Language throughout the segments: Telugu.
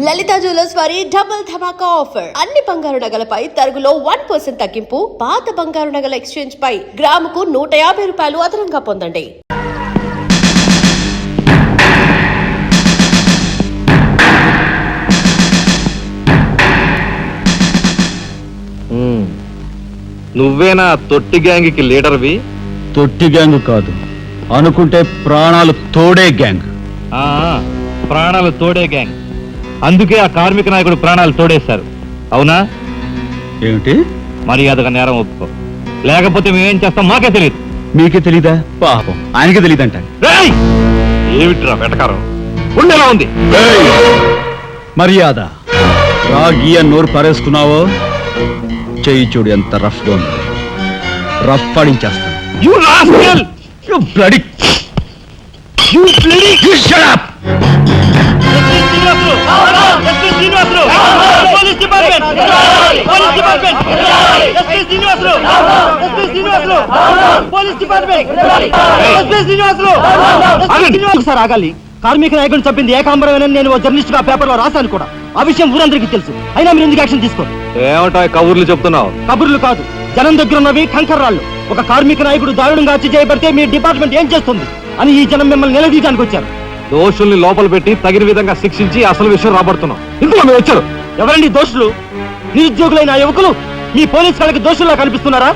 లలిత జ్యువెలర్స్ వారి డబుల్ ధమాకా ఆఫర్. అన్ని బంగారు నగలపై తరుగులో 1% తగ్గింపు. పాత బంగారు నగల ఎక్స్చేంజ్ పై గ్రాముకు 150 రూపాయలు అదనంగా పొందండి. నువ్వేనా తొట్టి గ్యాంగ్కి లీడర్వి? తొట్టి గ్యాంగ్ కాదు, అనుకుంటే ప్రాణాలు తోడే గ్యాంగ్. ప్రాణాలు తోడే గ్యాంగ్. అందుకే ఆ కార్మిక నాయకుడు ప్రాణాలు తోడేశారు. అవునా? ఏమిటి? మర్యాదగా నేరం ఒప్పుకో, లేకపోతే మేమేం చేస్తాం మాకే తెలియదు. మీకే తెలీదా? పాపం ఆయనకే తెలియదంట. ఏమిట్రా వెటకారం? ఉండేలా ఉంది. మర్యాద రాగి అని నోరు పారేసుకున్నావో చెయ్యి చూడు ఎంత రఫ్ గా ఉంది. రఫ్ ఆడించేస్తాను. You rascal! You bloody! You bloody! You shut up! Sir ఆగాలి. కార్మిక నాయకుడిని చంపింది ఏకాంబరమేనని నేను జర్నలిస్ట్ గా పేపర్ లో రాశాను కూడా. ఆ విషయం ఊరందరికీ తెలుసు. అయినా మీరు ఎందుకు యాక్షన్ తీసుకోండి? ఏమంటా కబుర్లు చెప్తున్నావు? కబుర్లు కాదు, జనం దగ్గర ఉన్నవి కంకర్రాళ్ళు. ఒక కార్మిక నాయకుడు దారుణంగా హత్య చేయబడితే మీ డిపార్ట్మెంట్ ఏం చేస్తుంది అని ఈ జనం మిమ్మల్ని నిలదీయడానికి వచ్చారు. దోషుల్ని లోపల పెట్టి తగిన విధంగా శిక్షించి అసలు విషయం రాబడుతున్నాం. ఇందులో మీరు వచ్చారు. ఎవరండి దోషులు? నిరుద్యోగులైన యువకులు మీ పోలీస్ వాళ్ళకి దోషుల్లా కనిపిస్తున్నారా?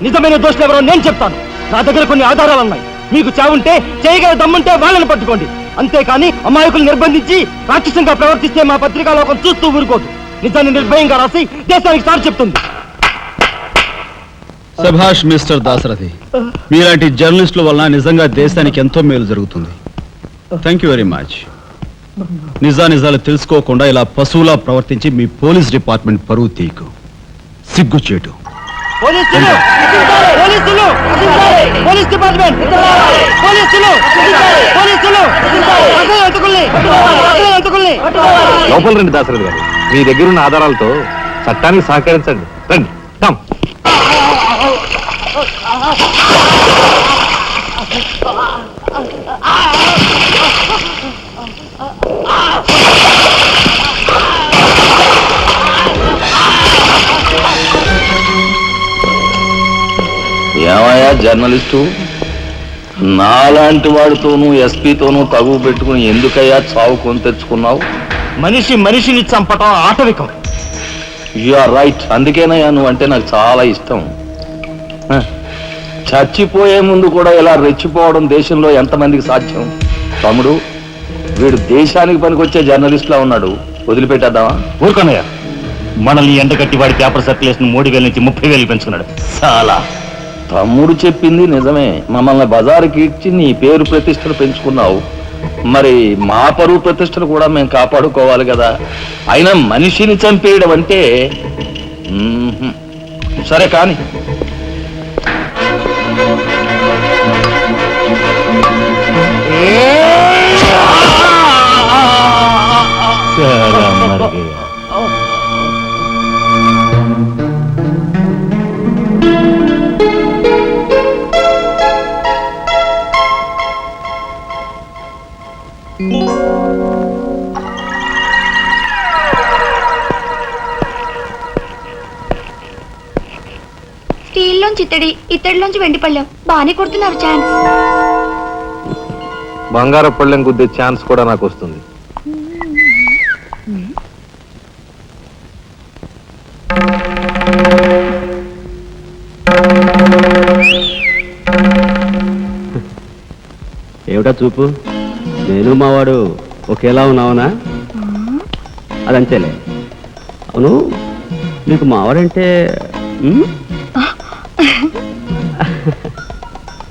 నిజమైన దోషులు ఎవరో నేను చెప్తాను. నా దగ్గర కొన్ని ఆధారాలు ఉన్నాయి. మీకు చావుంటే చేయగల దమ్ముంటే వాళ్ళని పట్టుకోండి. అంతేకాని అమాయకులు నిర్బంధించి రాక్షసంగా ప్రవర్తిస్తే మా పత్రికా లోకం చూస్తూ ఊరుకోదు. నిజాన్ని నిర్భయంగా రాసి దేశానికి సార్ చెప్తుంది. సభాష్ మిస్టర్ దాశరథి, మీలాంటి జర్నలిస్టుల వలన నిజంగా దేశానికి ఎంతో మేలు జరుగుతుంది. Thank you very much. నిజాలు తెలుసుకోకుండా ఇలా పశువులా ప్రవర్తించి మీ పోలీస్ డిపార్ట్మెంట్ పరువు తీయకు. సిగ్గుచేటు. పోలీసులు, పోలీసులు, పోలీస్ డిపార్ట్మెంట్, పోలీసులు, పోలీసులు, లోపల రండి దాశరథి గారు. మీ దగ్గర ఉన్న ఆధారాలతో చట్టానికి సహకరించండి. రండి. కమ్. ఏమయ్యా జర్నలిస్టు, నాలాంటి వాడితోనూ ఎస్పీతోనూ తగువ పెట్టుకుని ఎందుకయ్యా చావు కొని తెచ్చుకున్నావు? మనిషిని చంపటం ఆటవికం. You are right. అందుకేనయ్యా నువ్వు అంటే నాకు చాలా ఇష్టం. చచ్చిపోయే ముందు కూడా ఇలా రెచ్చిపోవడం దేశంలో ఎంతమందికి సాధ్యం? తమ్ముడు, వీడు దేశానికి పనికొచ్చే జర్నలిస్టులా ఉన్నాడు. వదిలిపెట్టేద్దామా? ఊరుకోనయ్యా. మనల్ని ఎండగట్టి వాడి పేపర్ సర్క్యులేషన్ 3,000 నుంచి 30,000 పెంచుకున్నాడు. చాలా. తమ్ముడు చెప్పింది నిజమే. మమ్మల్ని బజారుకి ఇచ్చి నీ పేరు ప్రతిష్టలు పెంచుకున్నావు. మరి మా పరువు ప్రతిష్టలు కూడా మేము కాపాడుకోవాలి కదా. అయినా మనిషిని చంపేయడం అంటే సరే కానీ స్టీల్లోంచి ఇత్తడిలోంచి వెండి పళ్ళెం బాగానే కొడుతున్నారు. ఛాన్స్. బంగారు పళ్ళెం గుద్దే ఛాన్స్ కూడా నాకు వస్తుంది. ఏమిటా చూపు? నేను మావాడు ఒకేలా ఉన్నావునా? అదంతేలే. అవును, నీకు మావాడంటే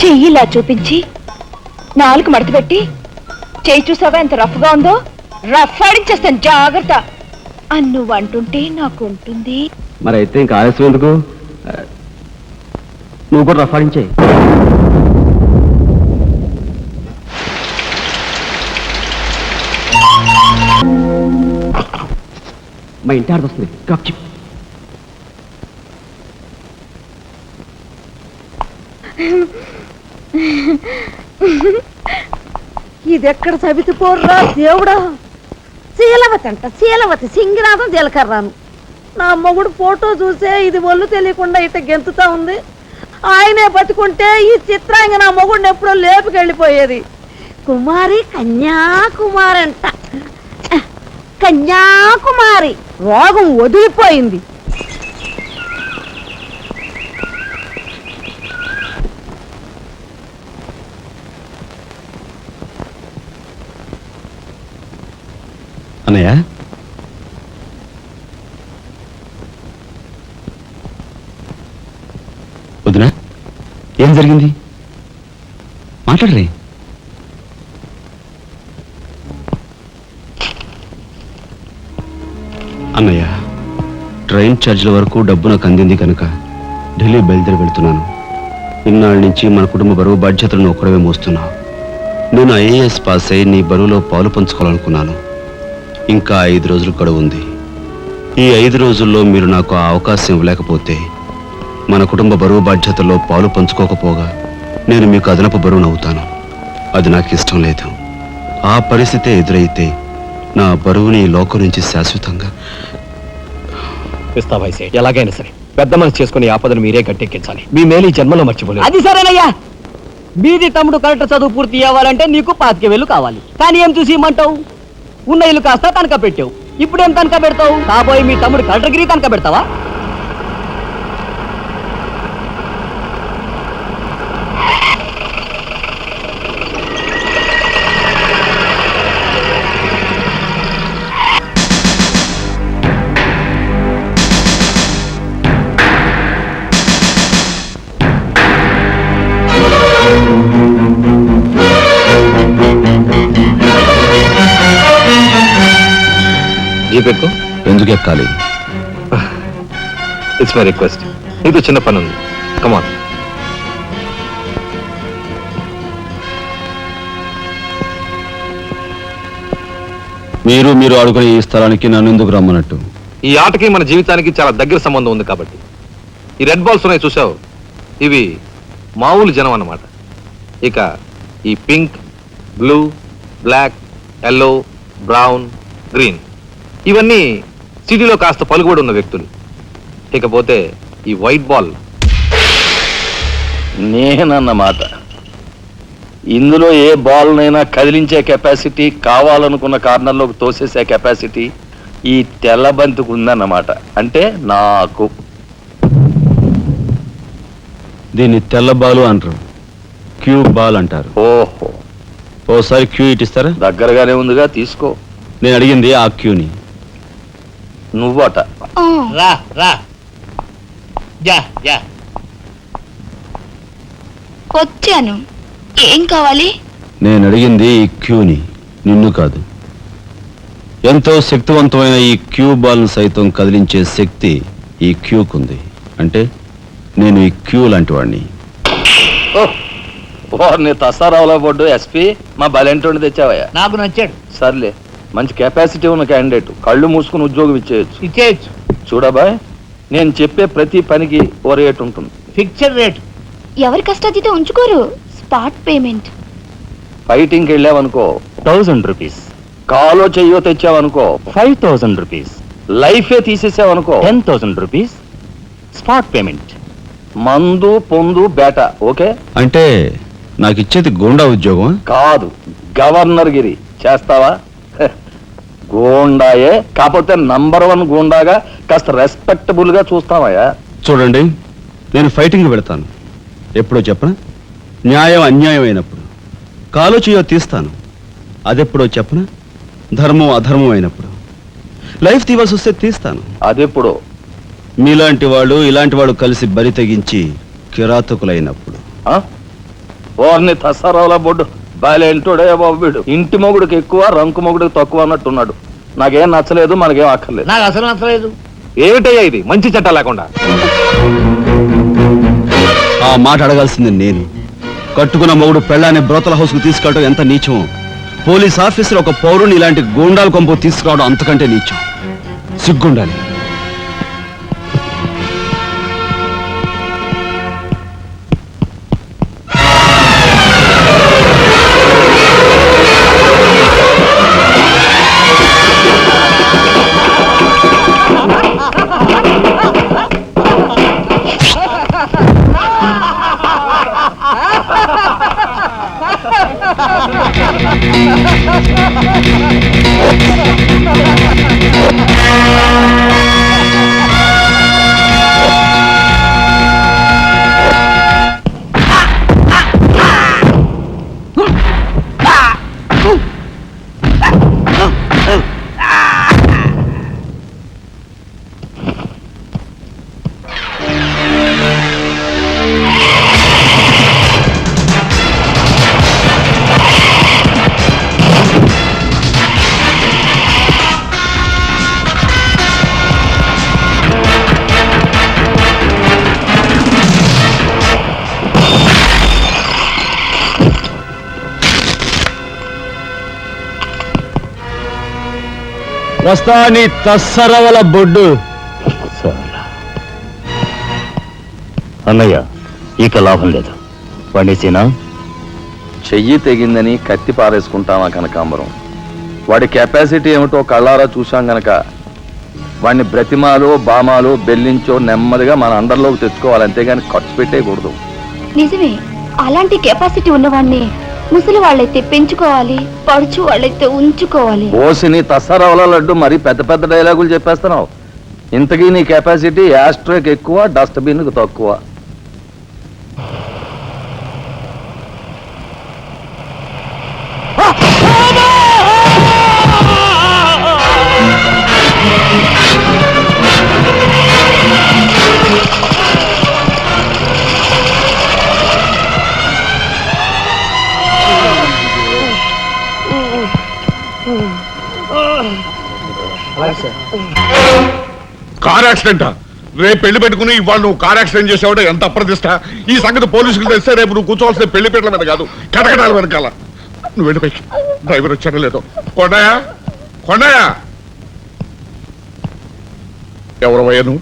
చెయ్యిలా చూపించి 4 మడత పెట్టి చెయ్యి చూసావా ఎంత రఫ్ గా ఉందో? రఫ్ ఆడించేస్తాను, జాగ్రత్త అని నువ్వు అంటుంటే నాకు ఉంటుంది. మరి అయితే ఇంకా ఆలస్యం ఎందుకు? నువ్వు కూడా రఫ్ ఆడించేయి. మా ఇంటి ఆడ వస్తుంది. ఇదెక్కడ సవితి పోర్రా దేవుడా! శీలవతి సింగినాథం జీలకర్రాను. నా మొగుడు ఫోటో చూసే ఇది ఒళ్ళు తెలియకుండా ఇట గెంతుతా ఉంది. ఆయనే బతుకుంటే ఈ చిత్రాంగ నా మొగుడిని ఎప్పుడో లేపుకెళ్ళిపోయేది. కుమారి కన్యాకుమారి అంట, కన్యాకుమారి. రోగం వదిలిపోయింది. అన్నయ్య, వదినా, ఏం జరిగింది? మాట్లాడరే. అన్నయ్య, ట్రైన్ ఛార్జీల వరకు డబ్బు నాకు అందింది కనుక ఢిల్లీ బయలుదేరి వెళ్తున్నాను. ఇన్నాళ్ళ నుంచి మన కుటుంబ బరువు బాధ్యతలను ఒక్కడవే మోస్తున్నావు. నేను ఐఏఎస్ పాస్ అయి నీ బరువులో పాలు పంచుకోవాలనుకున్నాను. ఇంకా 5 రోజులు గడువు ఉంది. ఈ 5 రోజుల్లో మీరు నాకు ఆ అవకాశం ఇవ్వలేకపోతే మన కుటుంబ బరువు బాధ్యతల్లో పాలు పంచుకోకపోగా నేను మీకు అదనపు బరువునవుతాను. అది నాకు ఇష్టం లేదు. ఆ పరిస్థితే ఎదురైతే నా బరువుని ఈ లోకం నుంచి శాశ్వతంగా ఎలాగైనా సరే పెద్ద మనసు చేసుకుని ఆపదను మీరే గట్టెక్కించాలి. మీ మేలు ఈ జన్మలో మర్చిపోలేదు. అది సరేనయ్యా. మీది తమ్ముడు కరెక్ట్ చదువు పూర్తి అవ్వాలంటే నీకు 25,000 కావాలి. కానీ ఏం చూసి ఇమ్మంటావు? ఉన్న ఇల్లు కాస్త తనక పెట్టావు. ఇప్పుడేం తనక పెడతావు? కాబోయే మీ తమ్ముడు కలెక్టర్గిరి తనక పెడతావా? జీపెక్కు. ఎందుకు ఎక్కాలి? It's my request. నీతో చిన్న పని ఉంది. కమాన్. మీరు ఆడుకునే ఈ స్థలానికి నన్ను ఎందుకు రమ్మన్నట్టు? ఈ ఆటకి మన జీవితానికి చాలా దగ్గర సంబంధం ఉంది కాబట్టి. ఈ రెడ్ బాల్స్ ఉన్నాయి చూసావు, ఇవి మామూలు జనం అన్నమాట. ఇక ఈ pink, blue, black, yellow, brown, green ఇవన్నీ సిటీలో కాస్త పలుకుబడి ఉన్న వ్యక్తులు. ఇకపోతే ఈ వైట్ బాల్ నేనన్నమాట. ఇందులో ఏ బాల్నైనా కదిలించే కెపాసిటీ, కావాలనుకున్న కార్నర్లోకి తోసేసే కెపాసిటీ ఈ తెల్ల బంతికి ఉందన్నమాట. అంటే నాకు. దీన్ని తెల్ల బాలు అంటారు, క్యూ బాల్ అంటారు. ఓహో, ఓసారి క్యూ ఇటిస్తారా? దగ్గరగానే ఉందిగా, తీసుకో. నేను అడిగింది ఆ క్యూని. నువ్వట. రా రా. వచ్చాను. ఏం కావాలి? నేను అడిగింది ఈ క్యూని, నిన్ను కాదు. ఎంతో శక్తివంతమైన ఈ క్యూ బాల్ను సైతం కదిలించే శక్తి ఈ క్యూకుంది. అంటే నేను ఈ క్యూ లాంటి వాడిని. నీ తసారావులో పడ్డు ఎస్పీ మా బలెంటోని తెచ్చావయ్యా. నాకు నచ్చాడు. సర్లే, మంచి కెపాసిటీ ఉన్న క్యాండిడేట్. కళ్ళు మూసుకుని ఉద్యోగం ఇచ్చేయచ్చు. చూడబాయ్, నేను చెప్పే ప్రతి పనికి ఓ రేట్ ఉంటుంది. Fixture rate. ఎవరి కష్టాతీత ఉంచుకోరు. Spot payment. ఫైటింగ్కి వెళ్ళావనుకో 1000 రూపీస్. కాలో చెయ్యో తెచ్చావనుకో 5000 రూపీస్. లైఫే తీసేసావనుకో 10,000 రూపీస్. Spot payment. మందు పొందు బేట. ఓకే? అంటే నాకు ఇచ్చేది గోండా ఉద్యోగం కాదు, గవర్నర్ గిరి. చేస్తావా? గోండాయే, కాకపోతే నంబర్ 1 గోండాగా కాస్త రెస్పెక్టబుల్ గా చూస్తావయ్యా. చూడండి, నేను ఫైటింగ్ పెడతాను. ఎప్పుడో చెప్పనా? న్యాయం అన్యాయం అయినప్పుడు. కాలో చేయో తీస్తాను. అదెప్పుడో చెప్పనా? ధర్మం అధర్మం అయినప్పుడు. లైఫ్ తీవాల్సి వస్తే తీస్తాను. అదెప్పుడు? మీలాంటి వాళ్ళు ఇలాంటి వాళ్ళు కలిసి బరి తెగించి కిరాతకులైనప్పుడు. ఓర్ని తసారావుల బొడ్డు బాలేంటోడే బాబు వీడు. ఇంటి మొగుడికి ఎక్కువ, రంకు మొగుడికి తక్కువ అన్నట్టున్నాడు. నాకేం నచ్చలేదు, మనకేం అక్కర్లేదు. నాకు అసలు నచ్చలేదు. ఏమిటయ్యా ఇది మంచి చట్టం లేకుండా? ఆ మాట అడగాల్సింది నేను. కట్టుకున్న మొగుడు పెళ్ళాన్ని బ్రోతల హౌస్ కు తీసుకెళ్ళడం ఎంత నీచమో, పోలీస్ ఆఫీసర్ ఒక పౌరుని ఇలాంటి గూండాల కొంపు తీసుకురావడం అంతకంటే నీచం. సిగ్గుండాలి. వస్తా నీ తస్సరవల బొడ్డు. అన్నయ్య ఇక లాభం లేదు. పండేసినా చెయ్యి తెగిందని కత్తి పారేసుకుంటామా కనకాంబరం? వాడి కెపాసిటీ ఏమిటో కళ్ళారా చూశాం గనక వాడిని బ్రతిమాలో బామాలో బెల్లించో నెమ్మదిగా మన అండర్లోకి తెచ్చుకోవాలి, అంతేగాని ఖర్చు పెట్టేయకూడదు. నిజమే, అలాంటి కెపాసిటీ ఉన్నవాడిని ముసలి వాళ్ళైతే పెంచుకోవాలి, పడుచు వాళ్ళైతే ఉంచుకోవాలి. ఓసిని తస్సరవల లడ్డు మరి పెద్ద పెద్ద డైలాగులు చెప్పేస్తున్నావు. ఇంతకీ నీ కెపాసిటీ యాస్ట్రేక్ ఎక్కువ, డస్ట్బిన్ తక్కువ. కార్ యాక్సిడెంటా? రేపు పెళ్లి పెట్టుకుని ఇవాళ నువ్వు కార్ యాక్సిడెంట్ చేసేవాడు ఎంత అప్రదిష్ట. ఈ సంగతి పోలీసులు తెస్తే రేపు నువ్వు కూర్చోవాల్సిన పెళ్లి పీటల మీద కాదు, కటకటాల వెనకాల. నువ్వు వెళ్ళిపోయి డ్రైవర్ వచ్చాడో లేదో. కొండయా, కొండయా, ఎవరవయ్యా నువ్వు?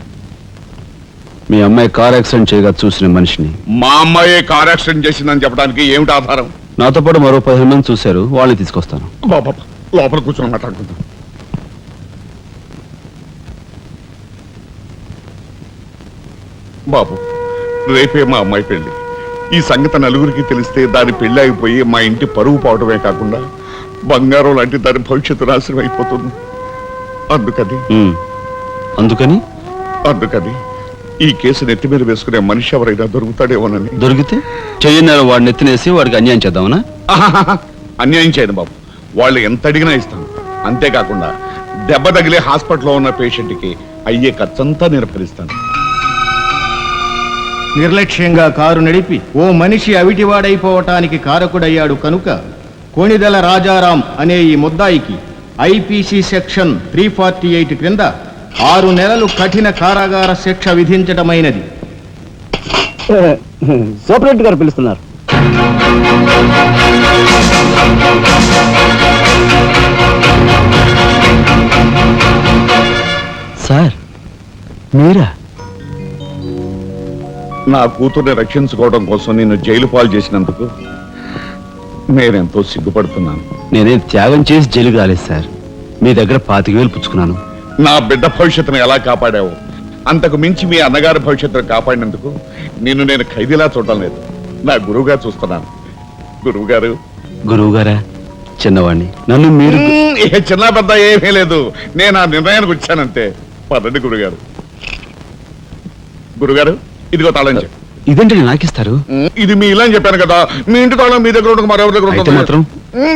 మీ అమ్మాయి కార్ యాక్సిడెంట్ చేయగా చూసిన మనిషిని. మా అమ్మాయి కార్ యాక్సిడెంట్ చేసిందని చెప్పడానికి ఏమిటి ఆధారం? నాతో పాటు మరో 15 మంది చూశారు, వాళ్ళని తీసుకొస్తాను. బాబా లోపల కూర్చొని మాట్లాడుకుందాం. బాబు, రేపే మా అమ్మాయి పెళ్లి. ఈ సంగతి నలుగురికి తెలిస్తే దాని పెళ్లి అయిపోయి మా ఇంటి పరువు పోవడమే కాకుండా బంగారం లాంటి దాని భవిష్యత్తు నాశనం అయిపోతుంది. అందుకని ఈ కేసు నెత్తి మీద వేసుకునే మనిషి ఎవరైనా దొరుకుతాడేమోనని. దొరికితే చెయ్యన్నారు వాడిని ఎత్తినేసి వాడికి అన్యాయం చేద్దామనా? అన్యాయం చేయను బాబు, వాళ్ళు ఎంత అడిగినా ఇస్తాను. అంతేకాకుండా దెబ్బ తగిలే హాస్పిటల్లో ఉన్న పేషెంట్కి అయ్యే ఖర్చంతా నేను భరిస్తాను. నిర్లక్ష్యంగా కారు నడిపి ఓ మనిషి అవిటివాడైపోవటానికి కారకుడయ్యాడు కనుక కోణిదెల రాజారాం అనే ఈ ముద్దాయికి ఐపీసీ సెక్షన్ 348 క్రింద 6 నెలలు కఠిన కారాగార శిక్ష విధించటమైనది. సూపరింటెండెంట్ గారు పిలుస్తున్నారు. సార్ మీరా? నా కూతుర్ని రక్షించుకోవడం కోసం నిన్ను జైలు పాలు చేసినందుకు నేనెంతో సిగ్గుపడుతున్నాను. నేనేం త్యాగం చేసి జైలుకి రాలేదు సార్, మీ దగ్గర 25,000 పుచ్చుకున్నాను. నా బిడ్డ భవిష్యత్తును ఎలా కాపాడావు, అంతకు మించి మీ అన్నగారి భవిష్యత్తును కాపాడినందుకు నిన్ను నేను ఖైదీలా చూడటం లేదు, నా గురువుగా చూస్తున్నాను. గురువు గారా? చిన్నవాణ్ణి, నన్ను మీరు ఏ చిన్న పెద్ద ఏమీ లేదు, నేను ఆ నిర్ణయానికి వచ్చానంతే. పదండి గురుగారు. ఇదిగో తాళం చెప్పు. ఇదేంటి నాకిస్తారు? ఇది మీ ఇలా అని చెప్పాను కదా, మీ ఇంటి తాళం మీ దగ్గర ఉండక మరెవరి దగ్గర ఉంటుంది మాత్రం.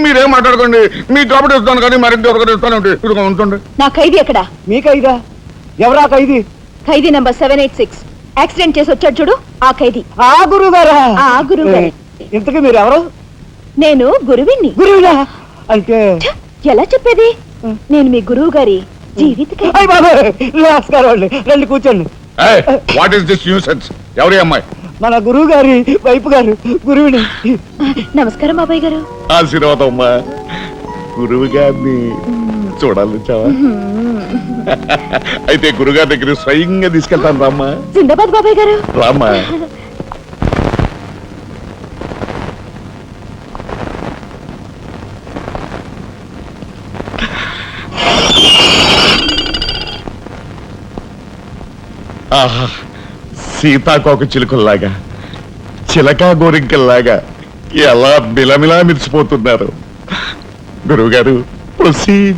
మీరేం మాట్లాడుకోండి, మీ కాబట్టి ఇస్తాను కానీ మరి ఎవరికైనా ఇస్తాను ఉంటుంది. నా ఖైదీ ఎక్కడా? మీ ఖైదా? ఎవరా ఖైదీ? ఖైదీ నంబర్ 786 యాక్సిడెంట్ చేసి వచ్చాడు చూడు, ఆ ఖైదీ. ఆ గురువు గారా? ఆ గురువు గారే. ఇంతకీ మీరు ఎవరు? నేను గురువిని. గురువునా అంటే? ఎలా చెప్పేది? నేను మీ గురువు గారి జీవిత నమస్కారం, రండి కూర్చోండి. What is this nuisance? ఎవరి అమ్మాయి? మన గురువు గారి వైపు గారు, గురువుని. నమస్కారం బాబాయ్ గారు. ఆశీర్వాదం అమ్మా. గురువు గారిని చూడాలొచ్చావా? అయితే గురుగారి దగ్గర స్వయంగా తీసుకెళ్తాను రామ్మా. జిందాబాద్ బాబాయ్ గారు. రామ్మా. ఆహా, సీతాకోక చిలుకల్లాగా, చిలకా గోరింకల్లాగా ఎలా మిలమిలా మిరిసిపోతున్నారు. గురువుగారు ప్రొసీడ్.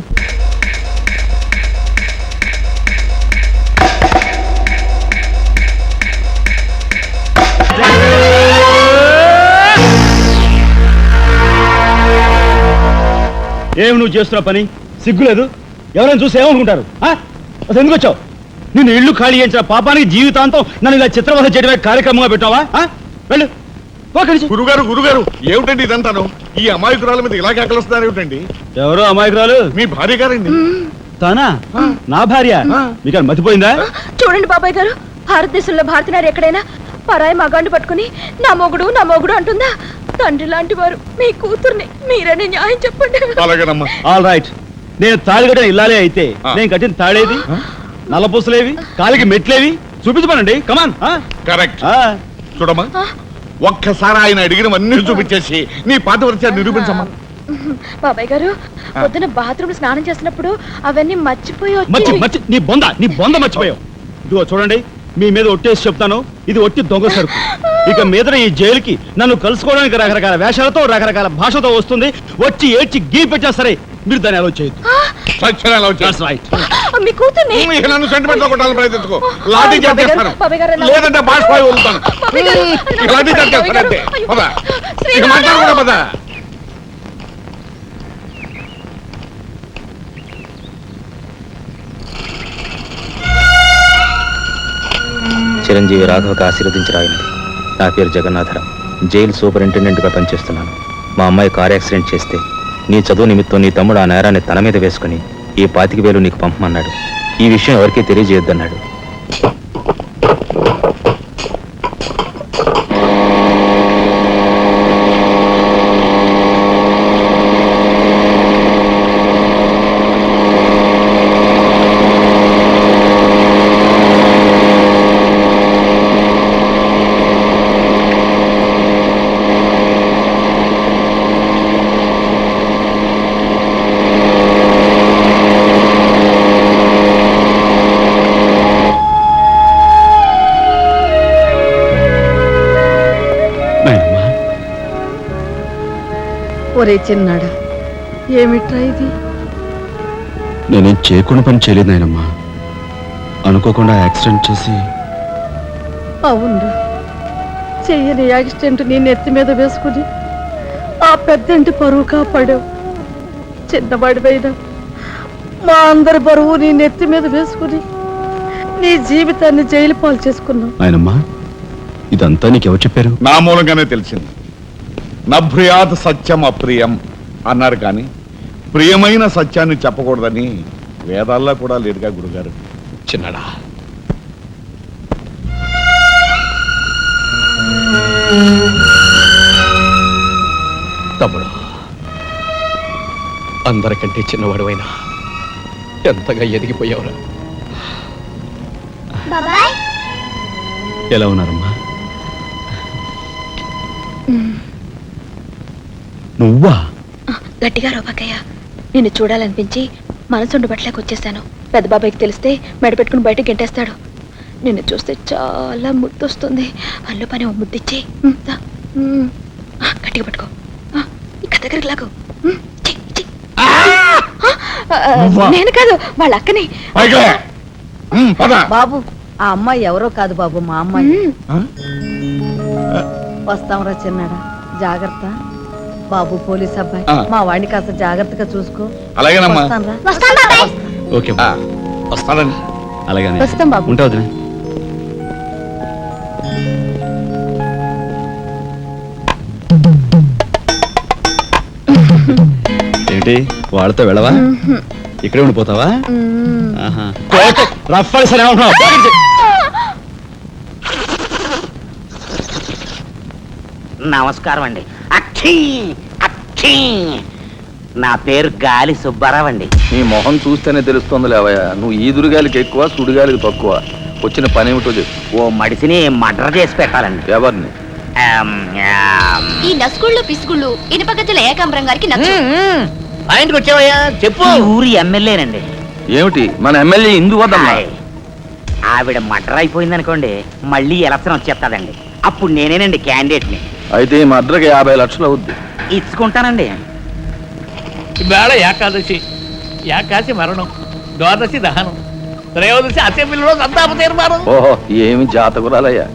ఏమి నువ్వు చేస్తున్న పని? సిగ్గులేదు? ఎవరైనా చూసి ఏమనుకుంటారు? అసలు ఎందుకు వచ్చావు? నిన్ను ఇల్లు ఖాళీ చేయించిన పాపానికి జీవితాంతం నన్ను ఇలా చిత్రవధ చేయడమే కార్యక్రమంగా పెట్టావా? వెళ్ళు. గురుగారు ఏమిటండి ఇదంతాను? ఈ అమాయకురాల మీద ఇలా కేకలుస్తున్నారు ఏమిటండి? ఎవరో అమాయకురాలు? మీ భార్య గారండి. తానా? నా భార్య? మీకు మతిపోయిందా? చూడండి బాబాయ్ గారు, భారతదేశంలో భారతీయులు ఎక్కడైనా పరాయి మగాండు పట్టుకుని నా మొగుడు అంటుందా? తండ్రి లాంటి వారు మీ కూతుర్ని మీరని న్యాయం చెప్పండి. అలాగేనమ్మా. ఆల్ రైట్, నేను తాళి కట్టిన ఇల్లాలే అయితే ఆ. నేను కట్టిన తాళేది నల్లపూసలేవి కాలికి మెట్లేవి చూపించమనండి కమాన్ కరెక్ట్ చూడమ్మా ఒక్కసారి ఆయన అడిగినవన్నీ చూపించేసి నీ పాతివ్రత్యాన్ని నిరూపించమ్మా. బాబాయ్ గారు పొద్దున బాత్రూమ్ స్నానం చేసినప్పుడు అవన్నీ మర్చిపోయి మర్చి నీ బొంద మర్చిపోయావు. ఇదిగో చూడండి, మీ మీద ఒట్టేసి చెప్తాను, ఇది ఒట్టి దొంగ సరుకు. ఇక మీద ఈ జైలుకి నన్ను కలుసుకోవడానికి రకరకాల వేషాలతో రకరకాల భాషతో వస్తుంది. వచ్చి ఏడ్చి గీ పెట్టా సరే మీరు దాన్ని అలో చేయొద్దు. సత్యనారాయణ అలౌ చేయొద్దు. That's right. మీ కూతుర్ని ఇక నన్ను సెంటిమెంట్ లో కొట్టాలని ప్రయత్నించుకో. లాఠీ చార్జ్ బాబాయ్ గారు, చేస్తాను. బాబాయ్ గారు, లేదంటే బాష్పాయి వదులుతాను. బాబాయ్ గారు, ఇక లాఠీ చార్జ్ చేస్తాను అంతే. అయ్యో, పద. ఇక శ్రీరామ. మాట్లాడకుండా పద. చిరంజీవి రాఘవకు ఆశీర్వదించి రాయినది. నా పేరు జగన్నాథరావు, జైలు సూపరింటెండెంట్గా పనిచేస్తున్నాను. మా అమ్మాయి కార్ యాక్సిడెంట్ చేస్తే నీ చదువు నిమిత్తం నీ తమ్ముడు ఆ నేరాన్ని తన మీద వేసుకుని ఈ 25,000 నీకు పంపమన్నాడు. ఈ విషయం ఎవరికీ తెలియజేయొద్దన్నాడు. నాయనమ్మా, ఒరే చిన్నాడా, ఏమిట్రా ఇది? నేనేం చేయకుండా పని చేయలేదు నాయనమ్మా. అనుకోకుండా యాక్సిడెంట్ చేసి అవునరా, చెయ్యని యాక్సిడెంట్ నీ నెత్తి మీద వేసుకుని ఆ పెద్దంటి పరువు కాపాడావు. చిన్నవాడిపైన మా అందరి బరువు నీ నెత్తి మీద వేసుకుని నీ జీవితాన్ని జైలు పాలు చేసుకున్నావు. నాయనమ్మా, ఇదంతా నీకెవరు చెప్పారు? నా మూలంగానే తెలిసింది. నభ్రియాత్ సత్యం అప్రియం అన్నారు, కానీ ప్రియమైన సత్యాన్ని చెప్పకూడదని వేదాల్లో కూడా లేదుగా గురుగారు. చిన్నడా, తమ్ముడు, అందరికంటే చిన్నవాడువైనా ఎంతగా ఎదిగిపోయావురా. ఎలా ఉన్నారమ్మా? నువ్వా? గట్టిగా రోబకయ్య, నిన్ను చూడాలనిపించి మనసుండు బట్టలేక వచ్చేసాను. పెద్ద బాబాయ్కి తెలిస్తే మెడ పెట్టుకుని బయటకు గెంటేస్తాడు. నిన్ను చూస్తే చాలా ముద్దొస్తుంది. అల్లు పని ఓ ముద్దిచ్చి గట్టిగా పట్టుకో. ఇక్కడ దగ్గరికి లాగు. నేను కాదు, వాళ్ళ అక్కని. పైగా. పద. బాబు, ఆ అమ్మాయి ఎవరో కాదు బాబు, మా అమ్మాయి. వస్తాంరా చిన్నాడా, జాగ్రత్త. బాబు పోలీస్ అబ్బాయి, మా వాడిని కాస్త జాగ్రత్తగా చూసుకో. అలాగేనమ్మా. వస్తానురా. ఓకే వస్తానండి. అలాగే వస్తాం బాబు. ఉంటా వదినా. ఏంటి వాళ్ళతో వెళ్ళవా? ఇక్కడే ఉండిపోతావా? ఆహా. రఫ్ అని సరే ఉంటున్నావు. నమస్కారం అండి. అక్షీ అక్షీ, నా పేరు గాలి సుబ్బారావు అండి. నీ మొహం చూస్తేనే తెలుస్తుంది లేవయ్యా, నువ్వు ఈదురుగాలికి ఎక్కువ సుడిగాలికి తక్కువ. వచ్చిన పని ఏమిటో చెప్పు. ఓ మడిసిని మర్డర్ చేసి పెట్టాలండి. ఎవరిని? ఈ నస్కుళ్ళు పిసుకుళ్ళు ఇనుపగజ్జల ఏకాంబరం గారికి నచ్చు. పాయింట్కి వచ్చావయ్యా, చెప్పు. ఊరి ఎమ్మెల్యేనండి. ఏమిటి మన ఎమ్మెల్యే ఇందు వద్దమ్మా? ఆవిడ మర్డర్ అయిపోయింది అనుకోండి, మళ్ళీ ఎలక్షన్ వచ్చేస్తాదండి. అప్పుడు నేనేనండి క్యాండిడేట్ని. అయితే ఈ మద్రకి 50 లక్షలు అవుద్ది. ఇచ్చుకుంటానండి. ఇవాళ ఏకాదశి, ఏకాశి మరణం, ద్వాదశి దహనం, త్రయోదశి అసెంబ్లీలో సంతాప తీర్మానం. ఓహో, ఏమి జాతకురాలయ్యా.